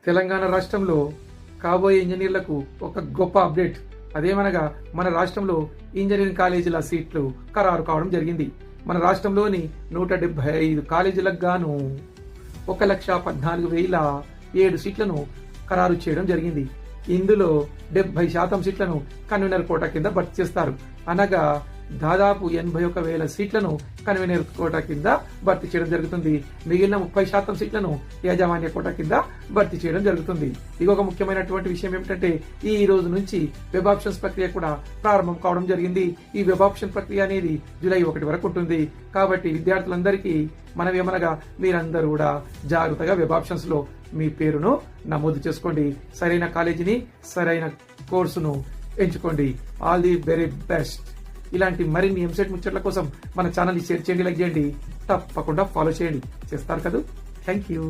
తెలంగాణ రాష్ట్రంలో కాబోయే ఇంజనీర్లకు ఒక గొప్ప అప్డేట్. అదేమనగా మన రాష్ట్రంలో ఇంజనీరింగ్ కాలేజీల సీట్లు ఖరారు కావడం జరిగింది. మన రాష్ట్రంలోని 175 కాలేజీలకు గాను 1,14,007 సీట్లను ఖరారు చేయడం జరిగింది. ఇందులో 70% సీట్లను కన్వీనర్ కోటా కింద భర్తీ చేస్తారు. అనగా దాదాపు 81,000 సీట్లను కన్వీనర్ కోటా కింద భర్తీ చేయడం జరుగుతుంది. మిగిలిన 30% సీట్లను యాజమాన్య కోటా కింద భర్తీ చేయడం జరుగుతుంది. ఇంకొక ముఖ్యమైనటువంటి విషయం ఏమిటంటే ఈ రోజు నుంచి వెబ్ ఆప్షన్స్ ప్రక్రియ కూడా ప్రారంభం కావడం జరిగింది. ఈ వెబ్ ఆప్షన్ ప్రక్రియ అనేది జూలై 1 వరకు ఉంటుంది. కాబట్టి విద్యార్థులందరికీ మనమేమనగా మీరందరూ కూడా జాగ్రత్తగా వెబ్ ఆప్షన్స్ లో మీ పేరును నమోదు చేసుకోండి. సరైన కాలేజీని, సరైన కోర్సును ఎంచుకోండి. All the very best. ఇలాంటి మరిన్ని ఎంసెట్ ముచ్చట్ల కోసం మన ఛానల్ ని షేర్ చేయండి, లైక్ చేయండి, తప్పకుండా ఫాలో చేయండి. చేస్తారు కదా. Thank you.